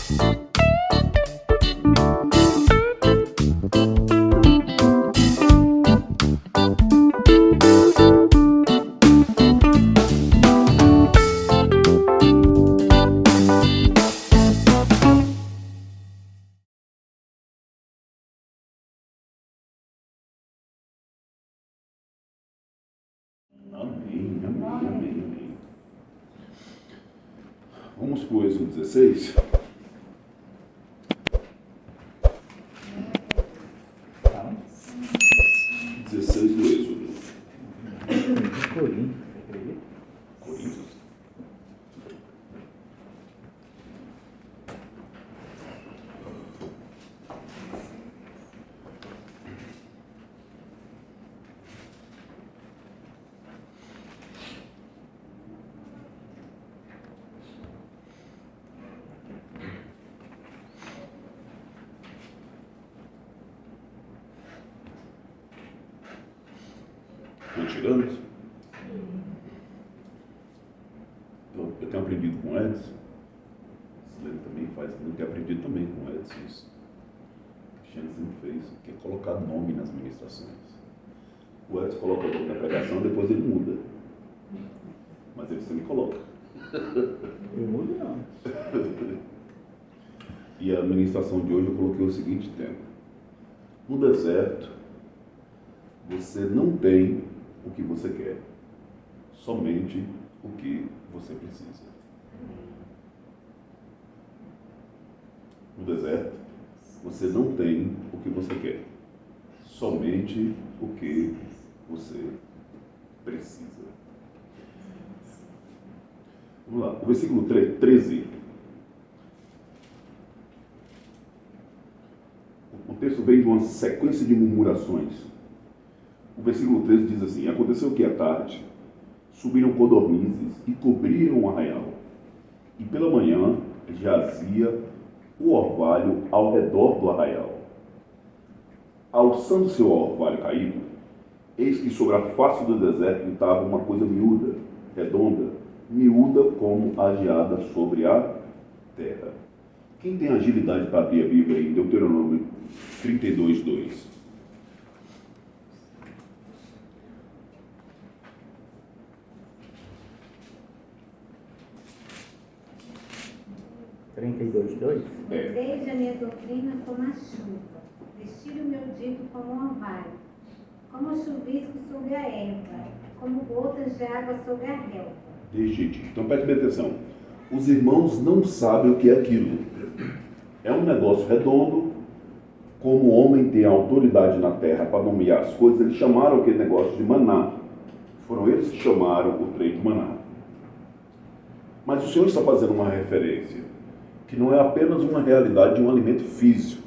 Amém, amém, amém, amém. Vamos para o Êxodo 16. Tá. 16 do Êxodo. Coríntios, acredita? Coríntios. Estão tirando? Eu tenho aprendido com o Edson. Ele também faz, eu tenho aprendido também com o Edson isso. O Cristiano sempre fez, que é colocar nome nas ministrações. O Edson coloca o nome na pregação, depois ele muda. Mas ele sempre coloca. Eu mudo não. E a ministração de hoje eu coloquei o seguinte tema: no deserto, você não tem o que você quer, somente o que você precisa. No deserto, você não tem o que você quer, somente o que você precisa. Vamos lá, o versículo 13. O texto vem de uma sequência de murmurações. O versículo 13 diz assim: aconteceu que à tarde subiram codornizes e cobriram o arraial, e pela manhã jazia o orvalho ao redor do arraial. Alçando-se o orvalho caído, eis que sobre a face do deserto estava uma coisa miúda, redonda, miúda como a geada sobre a terra. Quem tem agilidade para abrir a Bíblia em Deuteronômio 32, 2? É. 32:2? Desde a minha doutrina como a chuva, vestir o meu dito como um orvalho, como o chuvisco sobre a erva, como gotas de água sobre a relva. Legítimo. Então preste bem atenção. Os irmãos não sabem o que é aquilo. É um negócio redondo. Como o homem tem autoridade na terra para nomear as coisas, eles chamaram aquele negócio de maná. Foram eles que chamaram o trem de maná. Mas o Senhor está fazendo uma referência que não é apenas uma realidade de um alimento físico,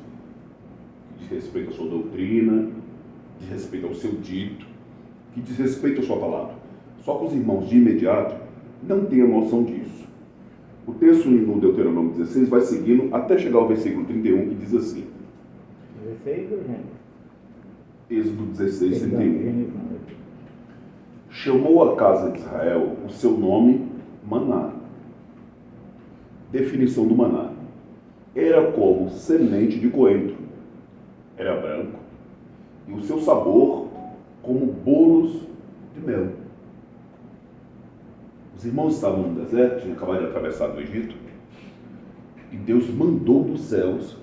que diz respeito à sua doutrina, diz respeito ao seu dito, que diz respeito à sua palavra. Só que os irmãos de imediato não têm a noção disso. O texto no Deuteronômio 16 vai seguindo até chegar ao versículo 31, que diz assim: 16 ou Gênesis? Êxodo 16, Perdão, 31. Gênesis não. Chamou a casa de Israel o seu nome maná. Definição do maná: era como semente de coentro, era branco, e o seu sabor como bolos de mel. Os irmãos estavam no deserto, tinham acabado de atravessar do Egito, e Deus mandou dos céus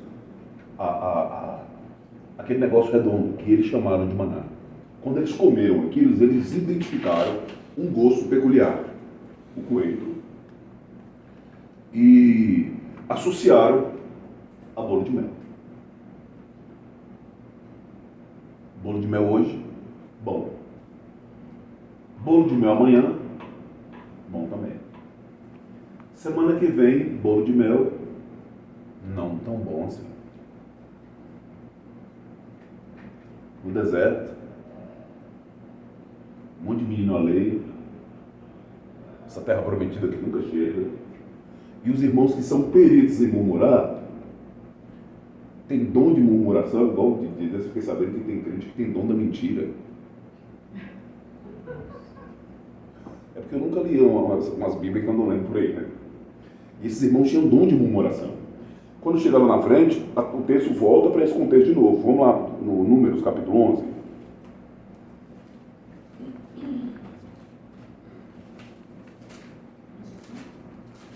aquele negócio redondo que eles chamaram de maná. Quando eles comeram aquilo, eles identificaram um gosto peculiar, o coentro, e associaram a bolo de mel. Bolo de mel hoje, bom. Bolo de mel amanhã, bom também. Semana que vem, bolo de mel, não tão bom assim. No deserto, um monte de menino alheio, essa terra prometida que nunca chega, e os irmãos que são peritos em murmurar, tem dom de murmuração, igual de eu fiquei sabendo que tem crente que tem dom da mentira. É porque eu nunca li umas bíblias que andam lendo por aí, né? E esses irmãos tinham dom de murmuração. Quando chega lá na frente, o texto volta para esse contexto de novo. Vamos lá no Números, capítulo 11.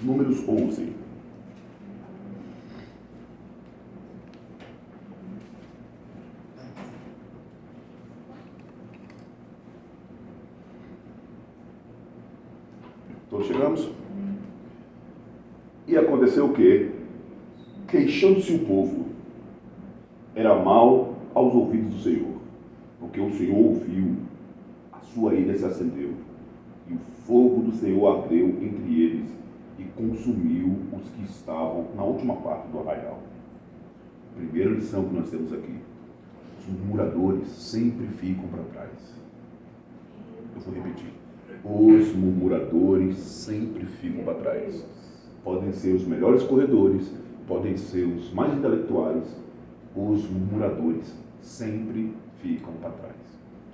Números 11. Todos chegamos? E aconteceu o quê? Queixando-se o povo, era mal aos ouvidos do Senhor, porque o Senhor ouviu, a sua ira se acendeu, e o fogo do Senhor ardeu entre eles e consumiu os que estavam na última parte do arraial. Primeira lição que nós temos aqui: os murmuradores sempre ficam para trás. Eu vou repetir: os murmuradores sempre ficam para trás. Podem ser os melhores corredores, podem ser os mais intelectuais, os murmuradores sempre ficam para trás.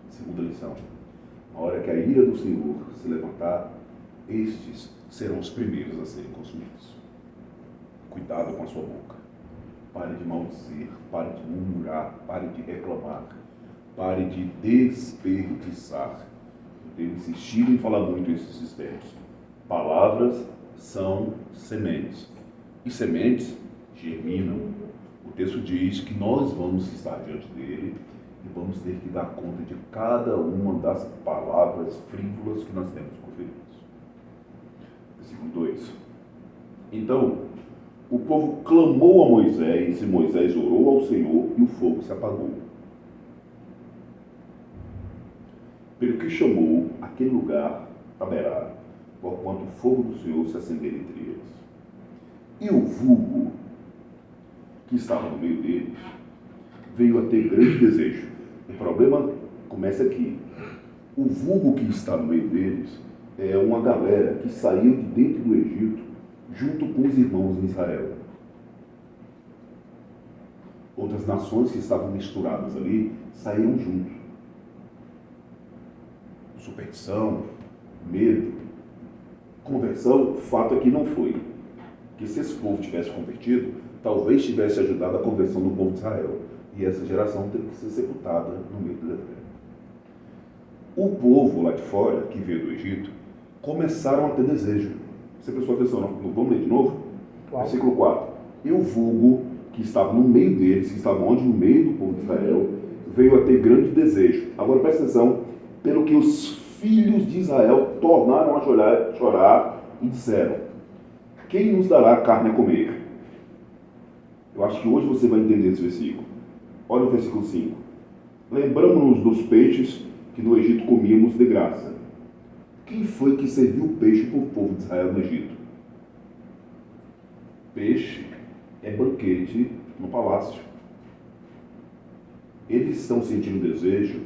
Segunda lição: na hora que a ira do Senhor se levantar, estes serão os primeiros a serem consumidos. Cuidado com a sua boca. Pare de maldizer, pare de murmurar, pare de reclamar, pare de desperdiçar. Eu tenho insistido em falar muito esses termos. Palavras são sementes. E sementes germinam. O texto diz que nós vamos estar diante dele e vamos ter que dar conta de cada uma das palavras frívolas que nós temos proferidas. Versículo 2. Então, o povo clamou a Moisés, e Moisés orou ao Senhor, e o fogo se apagou. Pelo que chamou aquele lugar Taberá, porquanto o fogo do Senhor se acendera entre eles. E o vulgo que estava no meio deles veio a ter grande desejo. O problema começa aqui. O vulgo que está no meio deles é uma galera que saiu de dentro do Egito junto com os irmãos de Israel. Outras nações que estavam misturadas ali saíram junto. Superstição, medo, conversão, o fato é que não foi. Que se esse povo tivesse convertido, talvez tivesse ajudado a conversão do povo de Israel. E essa geração teve que ser sepultada no meio do deserto. O povo lá de fora, que veio do Egito, começaram a ter desejo. Você prestou atenção? Não? Vamos ler de novo? Versículo 4. E o vulgo que estava no meio deles, que estava onde? No meio do povo de Israel, veio a ter grande desejo. Agora presta atenção, pelo que os filhos de Israel tornaram a chorar e disseram: quem nos dará carne a comer? Eu acho que hoje você vai entender esse versículo. Olha o versículo 5. Lembramos-nos dos peixes que no Egito comíamos de graça. Quem foi que serviu o peixe para o povo de Israel no Egito? Peixe é banquete no palácio. Eles estão sentindo desejo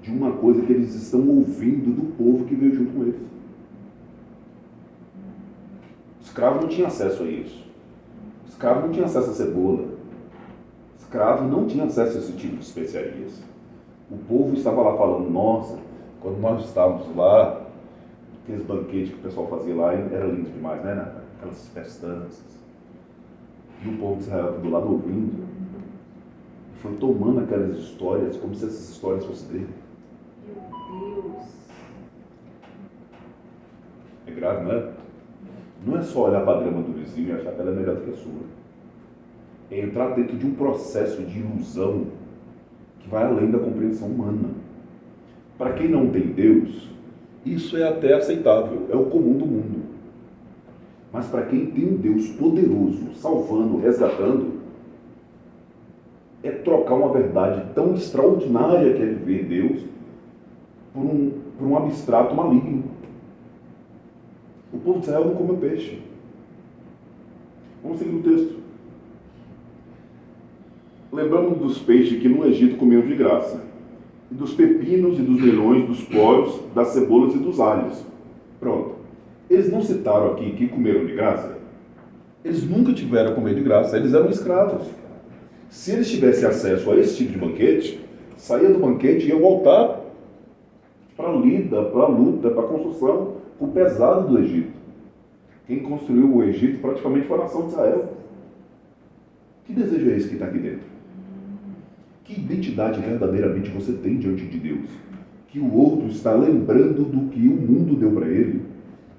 de uma coisa que eles estão ouvindo do povo que veio junto com eles. O escravo não tinha acesso a isso. O escravo não tinha acesso a cebola. O escravo não tinha acesso a esse tipo de especiarias. O povo estava lá falando: nossa, quando nós estávamos lá, aqueles banquetes que o pessoal fazia lá, era lindo demais, né? Aquelas festanças. E o povo de Israel do lado ouvindo, foi tomando aquelas histórias como se essas histórias fossem dele. Meu Deus! É grave, não é? Não é só olhar para a grama do vizinho e achar que ela é melhor do que a sua. É entrar dentro de um processo de ilusão que vai além da compreensão humana. Para quem não tem Deus, isso é até aceitável, é o comum do mundo. Mas para quem tem um Deus poderoso, salvando, resgatando, é trocar uma verdade tão extraordinária que é viver Deus por um abstrato maligno. O povo de Israel não comeu peixe. Vamos seguir o texto. Lembramos dos peixes que no Egito comiam de graça, e dos pepinos e dos melões, dos poros, das cebolas e dos alhos. Pronto. Eles não citaram aqui que comeram de graça? Eles nunca tiveram a comer de graça, eles eram escravos. Se eles tivessem acesso a esse tipo de banquete, saía do banquete e ia voltar para a lida, para a luta, para a construção, o pesado do Egito. Quem construiu o Egito praticamente foi a nação de Israel. Que desejo é esse que está aqui dentro? Que identidade verdadeiramente você tem diante de Deus? Que o outro está lembrando do que o mundo deu para ele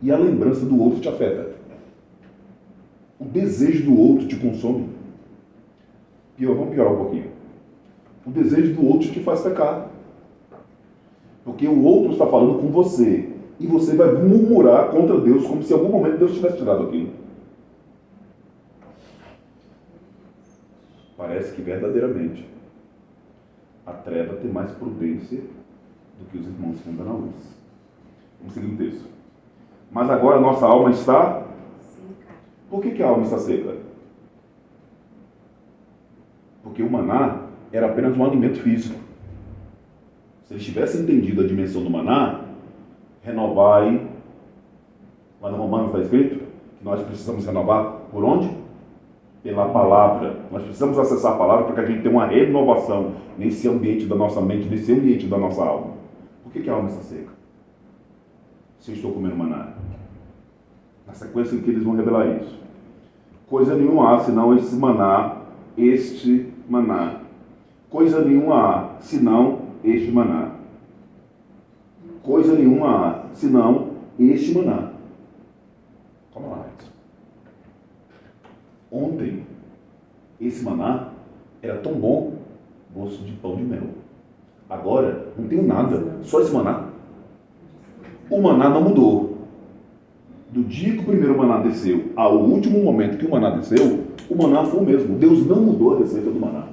e a lembrança do outro te afeta. O desejo do outro te consome. Vamos piorar um pouquinho. O desejo do outro te faz pecar. Porque o outro está falando com você e você vai murmurar contra Deus como se em algum momento Deus tivesse tirado aquilo. Parece que verdadeiramente a treva tem mais prudência do que os irmãos que andam na luz. Vamos seguir o texto. Mas agora a nossa alma está... Por que a alma está seca? Porque o maná era apenas um alimento físico. Se eles tivessem entendido a dimensão do maná, renovai, lá no Romanos está escrito, que nós precisamos renovar por onde? Pela palavra. Nós precisamos acessar a palavra para que a gente tenha uma renovação nesse ambiente da nossa mente, nesse ambiente da nossa alma. Por que a alma está seca? Se eu estou comendo maná. Na sequência em que eles vão revelar isso. Coisa nenhuma há senão este maná. Coisa nenhuma há senão este maná. Coisa nenhuma há senão este maná. Calma lá. Ontem, esse maná era tão bom, gosto de pão de mel. Agora, não tenho nada, só esse maná. O maná não mudou. Do dia que o primeiro maná desceu ao último momento que o maná desceu, o maná foi o mesmo. Deus não mudou a receita do maná.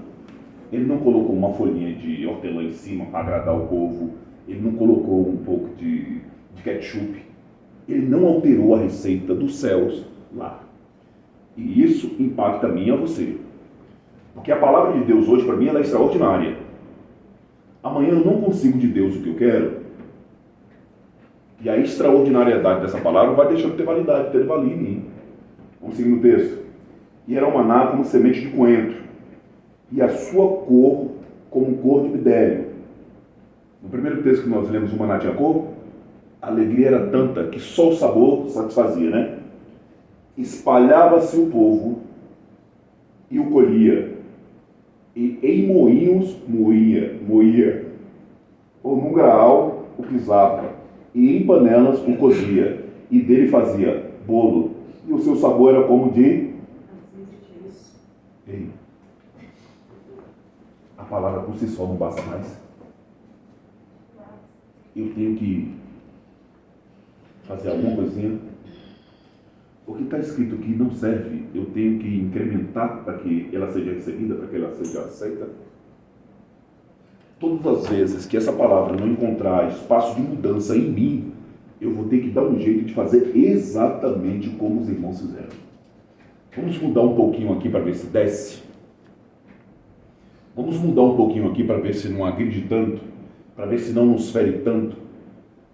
Ele não colocou uma folhinha de hortelã em cima para agradar o povo. Ele não colocou um pouco de ketchup. Ele não alterou a receita dos céus lá. E isso impacta a mim e a você. Porque a palavra de Deus hoje, para mim, ela é extraordinária. Amanhã eu não consigo de Deus o que eu quero. E a extraordinariedade dessa palavra vai deixando de ter validade, de ter valia em mim. Vamos seguir no texto. E era o maná como semente de coentro, e a sua cor como cor de bidélio. No primeiro texto que nós lemos, o maná tinha cor. A alegria era tanta que só o sabor satisfazia, né? Espalhava-se o povo e o colhia, e em moinhos moía, ou num graal o pisava, e em panelas o cozia, e dele fazia bolo, e o seu sabor era como de... Ei, a palavra por si só não basta mais. Eu tenho que fazer alguma coisinha. O que está escrito aqui não serve, eu tenho que incrementar para que ela seja recebida, para que ela seja aceita. Todas as vezes que essa palavra não encontrar espaço de mudança em mim, eu vou ter que dar um jeito de fazer exatamente como os irmãos fizeram. Vamos mudar um pouquinho aqui para ver se desce. Vamos mudar um pouquinho aqui para ver se não agride tanto, para ver se não nos fere tanto,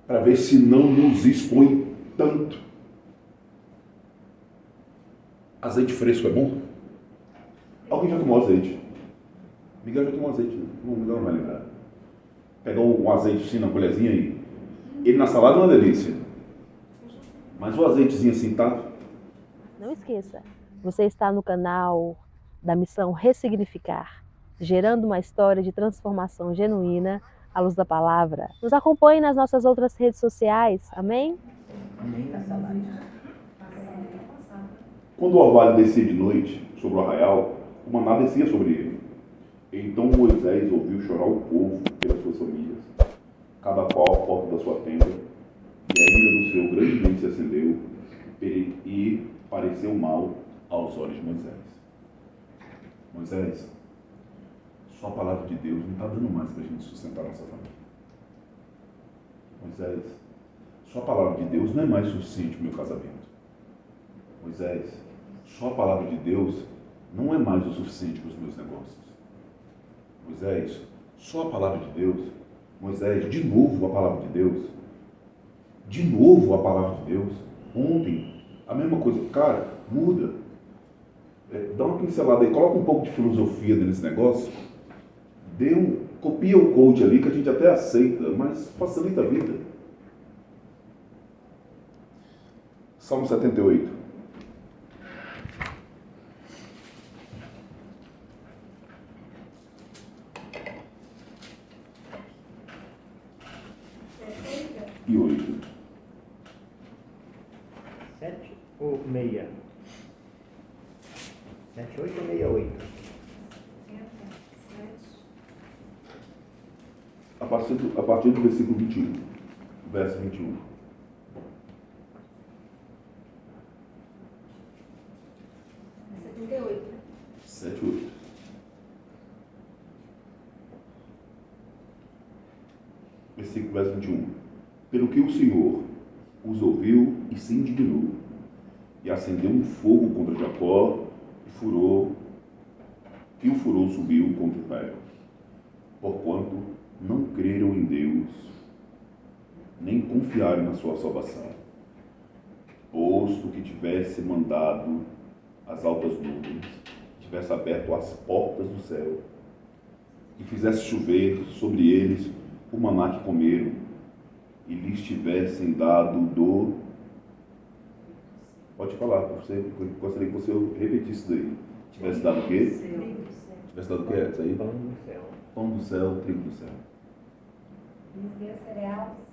para ver se não nos expõe tanto. Azeite fresco é bom? Alguém já tomou azeite? Miguel já tomou azeite. Não, Miguel não vai lembrar. Pegou um azeite assim na colherzinha aí. Ele na salada é uma delícia. Mas o azeitezinho assim, tá? Não esqueça, você está no canal da Missão Ressignificar, gerando uma história de transformação genuína à luz da palavra. Nos acompanhe nas nossas outras redes sociais, amém? Nem na salada. Quando o orvalho descia de noite sobre o arraial, o maná descia sobre ele. Então Moisés ouviu chorar o povo pelas suas famílias, cada qual à porta da sua tenda, e a ira do Senhor grandemente se acendeu e pareceu mal aos olhos de Moisés. Moisés, só a palavra de Deus não está dando mais para a gente sustentar a nossa família. Moisés, só a palavra de Deus não é mais suficiente para o meu casamento. Moisés, só a palavra de Deus não é mais o suficiente para os meus negócios. Moisés, só a palavra de Deus. Moisés, de novo a palavra de Deus. De novo a palavra de Deus. Ontem, a mesma coisa. Cara, muda. Dá uma pincelada aí, coloca um pouco de filosofia nesse negócio. Copia o coach ali que a gente até aceita, mas facilita a vida. Salmo 78. e 8. 7 ou 6? 7, 8 ou 68? A partir do versículo 21, verso 21. 78. 7, 8. Versículo verso 21. Pelo que o Senhor os ouviu e se indignou, e acendeu um fogo contra Jacó, e o furor subiu contra Israel, porquanto não creram em Deus, nem confiaram na sua salvação, posto que tivesse mandado as altas nuvens, tivesse aberto as portas do céu, e fizesse chover sobre eles o maná que comeram, e lhes tivessem dado do... Pode falar, eu gostaria que você repetisse isso daí. Tivesse dado o quê? Tivesse dado o quê? Isso aí? Pão do céu. Pão do céu, trigo do céu. Nos deu cereal do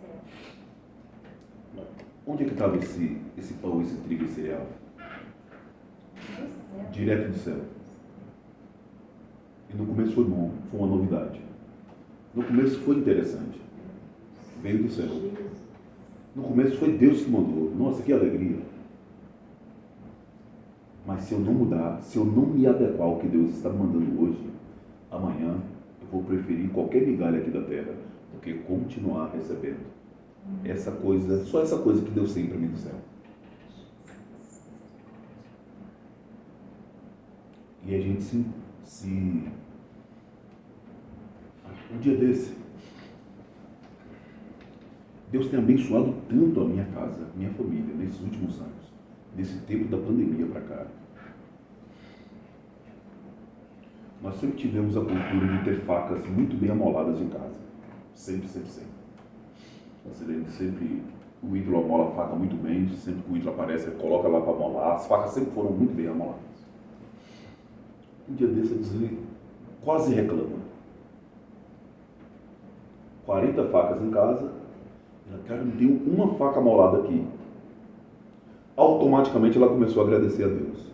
céu. Onde é que estava esse pão, esse trigo e cereal? Do céu. Direto do céu. E no começo foi bom, foi uma novidade. No começo foi interessante. Veio do céu. No começo foi Deus que mandou. Nossa, que alegria. Mas se eu não mudar, se eu não me adequar ao que Deus está mandando hoje, amanhã eu vou preferir qualquer migalha aqui da terra do que continuar recebendo essa coisa, só essa coisa que Deus tem para mim do céu. E a gente um dia desse, Deus tem abençoado tanto a minha casa, a minha família, nesses últimos anos, nesse tempo da pandemia para cá. Nós sempre tivemos a cultura de ter facas muito bem amoladas em casa. Sempre, sempre, sempre. Sempre o ídolo amola a faca muito bem, sempre que o ídolo aparece, ele coloca lá para amolar. As facas sempre foram muito bem amoladas. Um dia desse eu disse, quase reclama. 40 facas em casa, cara, me deu uma faca amolada aqui. Automaticamente ela começou a agradecer a Deus.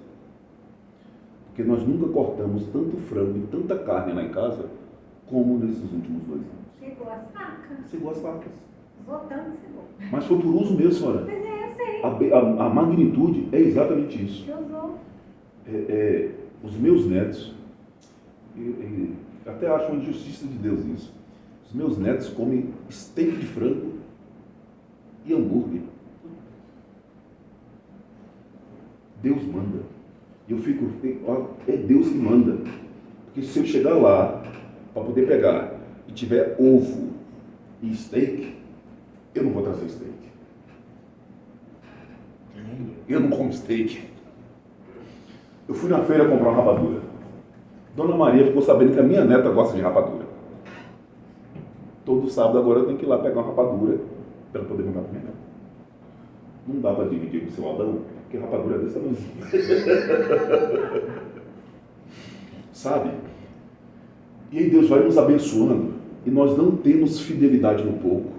Porque nós nunca cortamos tanto frango e tanta carne lá em casa como nesses últimos 2 anos. Segou as facas. Segou as facas. Voltando, segou. Mas foi por uso mesmo, senhora. Pois é, eu sei. A magnitude é exatamente isso. Que usou. Os meus netos, até acho uma injustiça de Deus isso. Os meus netos comem steak de frango e hambúrguer. Deus manda. E eu fico, é Deus que manda. Porque se eu chegar lá para poder pegar e tiver ovo e steak, eu não vou trazer steak. Eu não como steak. Eu fui na feira comprar uma rapadura. Dona Maria ficou sabendo que a minha neta gosta de rapadura. Todo sábado agora eu tenho que ir lá pegar uma rapadura para poder mandar para minha neta. Não dá para dividir com o seu Adão, porque rapadura é desse tamanho. Sabe? E aí Deus vai nos abençoando e nós não temos fidelidade no pouco.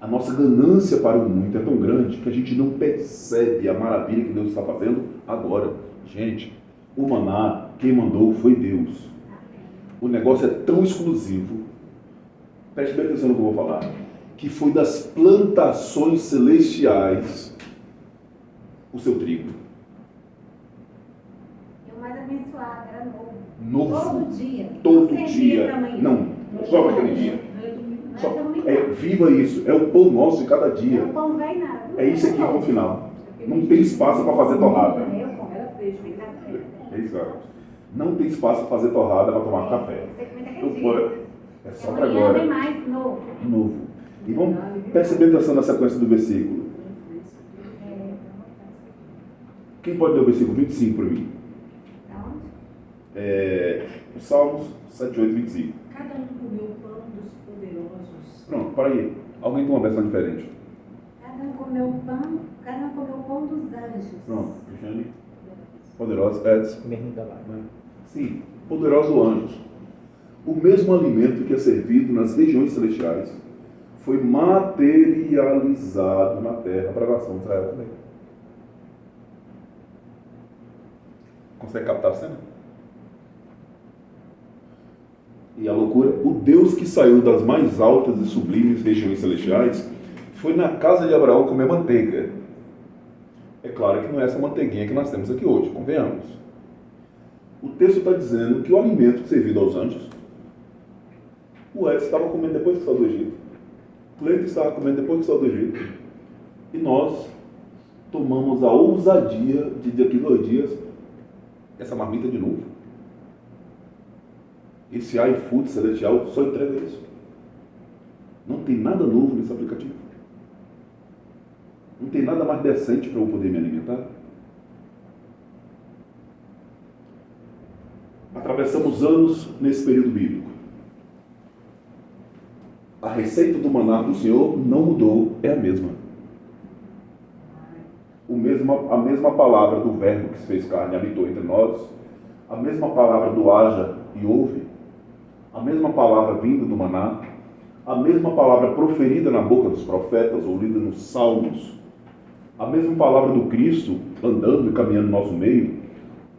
A nossa ganância para o muito é tão grande que a gente não percebe a maravilha que Deus está fazendo agora. Gente, o maná, quem mandou foi Deus. O negócio é tão exclusivo, preste bem atenção no que eu vou falar, que foi das plantações celestiais o seu trigo. E o mais abençoado era novo. Novo. Todo dia. Todo Não servia dia. pra amanhã. Não, só para aquele dia. Não Só, é domingo. viva isso, é o pão nosso de cada É dia. o pão velho nada. É isso aqui no final. Não tem espaço para fazer torrada. Eu como. Era fresco. É isso, cara. Não tem espaço para fazer torrada para tomar café. Você comenta Eu aquele vou- dia. É só para Amanhã vem agora. mais novo. Novo. E vamos perceber atenção na sequência do versículo. Quem pode ler o versículo 25 para mim? Da onde? Os Salmos 7, 8, 25. Cada um comeu o pão dos poderosos. Pronto, para aí. Alguém tem uma versão diferente? Cada um comeu o pão dos anjos. Pronto, Cristiane. Poderosos, Edson. Mesmo da lá. Sim, poderosos anjos. O mesmo alimento que é servido nas regiões celestiais foi materializado na terra para a nação de Israel também. Consegue captar a cena? E a loucura, o Deus que saiu das mais altas e sublimes regiões celestiais foi na casa de Abraão comer manteiga. É claro que não é essa manteiguinha que nós temos aqui hoje, convenhamos. O texto está dizendo que o alimento servido aos anjos, o Edson estava comendo depois que saiu do Egito, o Cleiton estava comendo depois que saiu do Egito, e nós tomamos a ousadia de daqui 2 dias essa marmita de novo. Esse iFood celestial só entrega isso. Não tem nada novo nesse aplicativo. Não tem nada mais decente para eu poder me alimentar. Atravessamos anos nesse período bíblico. A receita do maná do Senhor não mudou, é a mesma. A mesma palavra do verbo que se fez carne habitou entre nós, a mesma palavra do haja e ouve, a mesma palavra vinda do maná, a mesma palavra proferida na boca dos profetas ou lida nos salmos, a mesma palavra do Cristo andando e caminhando no nosso meio,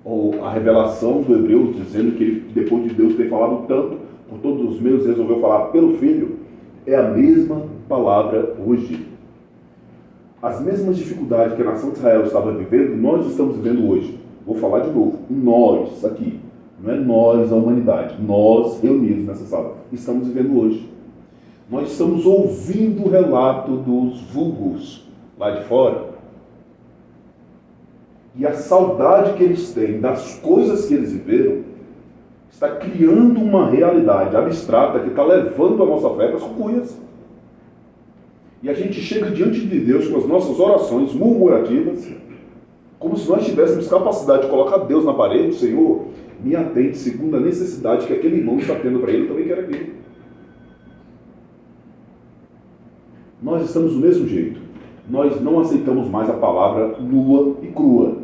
ou a revelação do Hebreus dizendo que ele, depois de Deus ter falado tanto por todos os meios, resolveu falar pelo Filho, é a mesma palavra hoje. As mesmas dificuldades que a nação de Israel estava vivendo, nós estamos vivendo hoje. Vou falar de novo. Nós, aqui, não é nós, a humanidade, nós reunidos nessa sala, estamos vivendo hoje. Nós estamos ouvindo o relato dos vulgos lá de fora. E a saudade que eles têm das coisas que eles viveram está criando uma realidade abstrata que está levando a nossa fé para as cucuias. E a gente chega diante de Deus com as nossas orações murmurativas, como se nós tivéssemos capacidade de colocar Deus na parede. Senhor, me atende segundo a necessidade que aquele irmão está tendo para ele, eu também quero aquilo. Nós estamos do mesmo jeito. Nós não aceitamos mais a palavra nua e crua.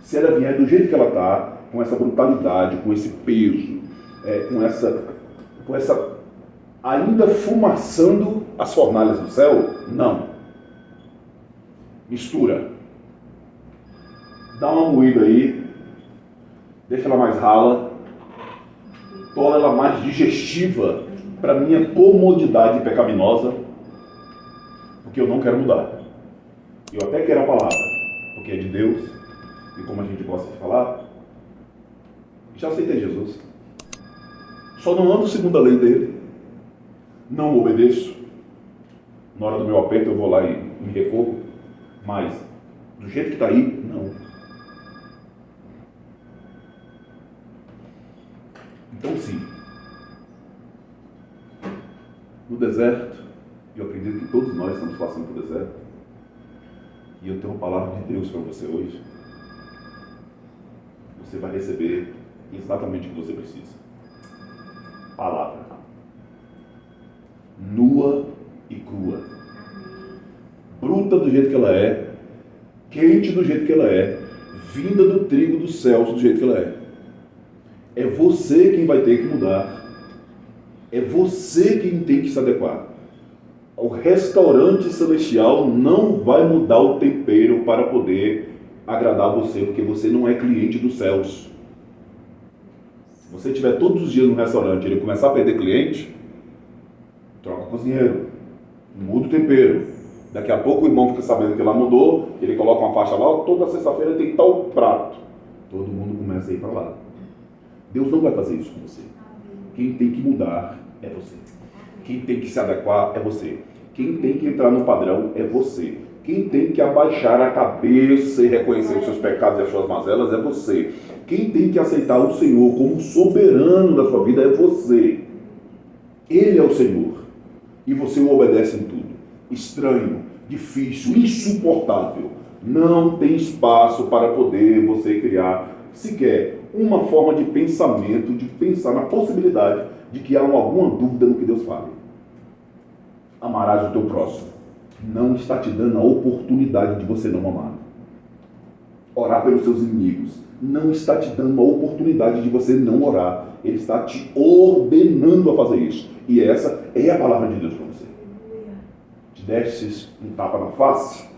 Se ela vier do jeito que ela está, com essa brutalidade, com esse peso, com essa ainda fumaçando as fornalhas do céu, não. Mistura. Dá uma moída aí, deixa ela mais rala, torna ela mais digestiva para minha comodidade pecaminosa, porque eu não quero mudar. Eu até quero a palavra, porque é de Deus, e como a gente gosta de falar, já aceitei Jesus. Só não ando segundo a lei dele, não obedeço. Na hora do meu aperto eu vou lá e me recorro, mas do jeito que está aí, não. Então sim, no deserto, eu acredito que todos nós estamos passando por deserto, e eu tenho uma palavra de Deus para você hoje. Você vai receber exatamente o que você precisa. Palavra. Nua e crua. Bruta do jeito que ela é, quente do jeito que ela é, vinda do trigo dos céus do jeito que ela é. É você quem vai ter que mudar. É você quem tem que se adequar. O restaurante celestial não vai mudar o tempero para poder agradar você, porque você não é cliente dos céus. Se você estiver todos os dias no restaurante e ele começar a perder cliente, troca o cozinheiro, muda o tempero. Daqui a pouco o irmão fica sabendo que lá mudou, ele coloca uma faixa lá, toda sexta-feira tem tal prato. Todo mundo começa a ir para lá. Deus não vai fazer isso com você. Quem tem que mudar é você. Quem tem que se adequar é você. Quem tem que entrar no padrão é você. Quem tem que abaixar a cabeça e reconhecer os seus pecados e as suas mazelas é você. Quem tem que aceitar o Senhor como soberano da sua vida é você. Ele é o Senhor. E você o obedece em tudo. Estranho, difícil, insuportável. Não tem espaço para poder você criar sequer uma forma de pensamento, de pensar na possibilidade de que há alguma dúvida no que Deus fala. Amarás o teu próximo. Não está te dando a oportunidade de você não amar. Orar pelos seus inimigos. Não está te dando a oportunidade de você não orar. Ele está te ordenando a fazer isso. E essa é a palavra de Deus para você. Te destes um tapa na face,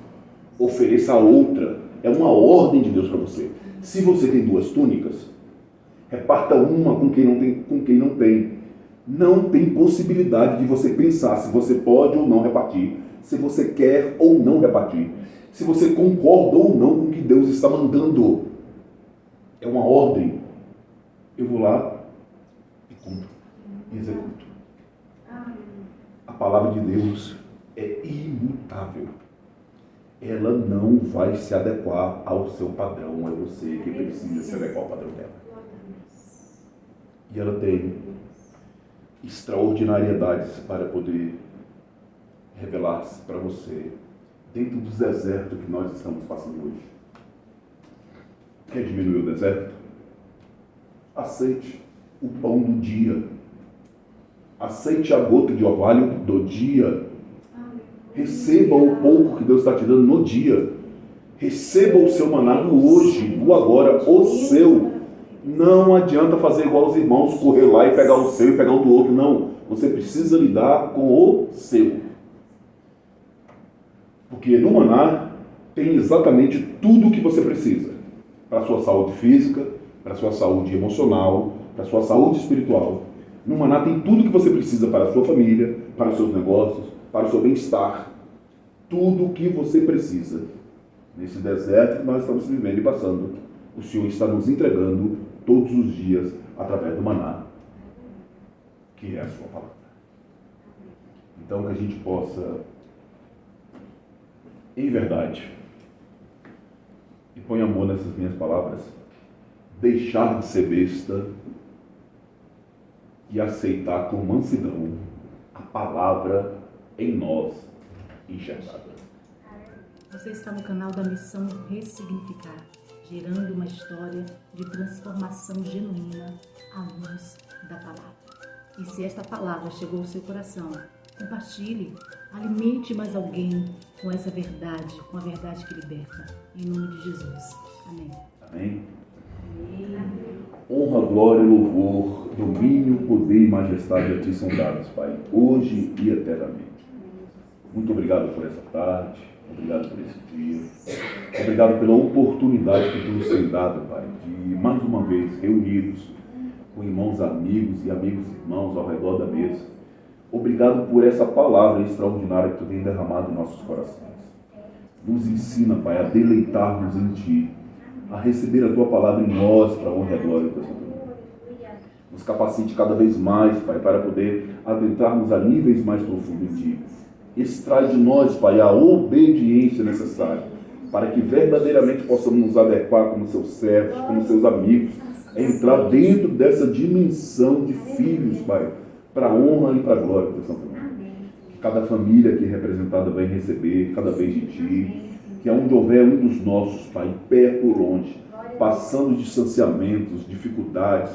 ofereça a outra. É uma ordem de Deus para você. Se você tem 2 túnicas, reparta uma com quem não tem. Não tem possibilidade de você pensar se você pode ou não repartir, se você quer ou não repartir, se você concorda ou não com o que Deus está mandando. É uma ordem. Eu vou lá e cumpro, e executo. A palavra de Deus é imutável. Ela não vai se adequar ao seu padrão. É você que precisa se adequar ao padrão dela. E ela tem extraordinariedades para poder revelar-se para você dentro do deserto que nós estamos passando hoje. Quer diminuir o deserto? Aceite o pão do dia. Aceite a gota de orvalho do dia. Receba o pouco que Deus está te dando no dia. Receba o seu maná do hoje, do agora, o seu. Não adianta fazer igual os irmãos, correr lá e pegar o seu e pegar o do outro. Não. Você precisa lidar com o seu. Porque no maná tem exatamente tudo o que você precisa. Para a sua saúde física, para a sua saúde emocional, para a sua saúde espiritual. No maná tem tudo o que você precisa para a sua família, para os seus negócios, para o seu bem-estar. Tudo o que você precisa. Nesse deserto que nós estamos vivendo e passando, o Senhor está nos entregando todos os dias através do maná, que é a sua palavra. Então que a gente possa, em verdade, e põe amor nessas minhas palavras, deixar de ser besta e aceitar com mansidão a palavra em nós enxergada. Você está no canal da Missão Ressignificar, gerando uma história de transformação genuína à luz da palavra. E se esta palavra chegou ao seu coração, compartilhe, alimente mais alguém com essa verdade, com a verdade que liberta. Em nome de Jesus. Amém. Amém. Honra, glória e louvor, domínio, poder e majestade a ti são dados, Pai, hoje e eternamente. Muito obrigado por essa tarde, obrigado por esse dia, obrigado pela oportunidade que tu nos tem dado, Pai, de mais uma vez reunidos com irmãos amigos e amigos irmãos ao redor da mesa. Obrigado por essa palavra extraordinária que tu tem derramado em nossos corações. Nos ensina, Pai, a deleitar-nos em ti, a receber a tua palavra em nós para a honra e a glória do teu santo nome. Nos capacite cada vez mais, Pai, para poder adentrarmos a níveis mais profundos em ti. Extrai de nós, Pai, a obediência necessária para que verdadeiramente possamos nos adequar como seus servos, como seus amigos, a entrar dentro dessa dimensão de filhos, Pai, para a honra e para a glória do teu santo nome. Que cada família aqui representada vai receber cada vez de ti, que onde houver um dos nossos, Pai, perto ou longe, passando distanciamentos, dificuldades,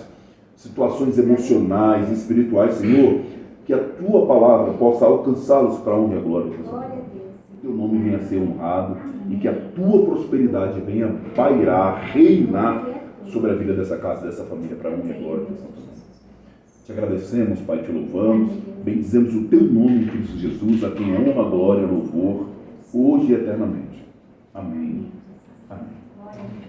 situações emocionais, espirituais, Senhor, que a tua palavra possa alcançá-los para a honra e a glória do teu santo nome. Que o teu nome venha a ser honrado e que a tua prosperidade venha pairar, reinar sobre a vida dessa casa, dessa família, para a honra e a glória do teu santo nome. Te agradecemos, Pai, te louvamos, bendizemos o teu nome em Cristo Jesus, a quem honra, glória e louvor, hoje e eternamente. Amém. Amém.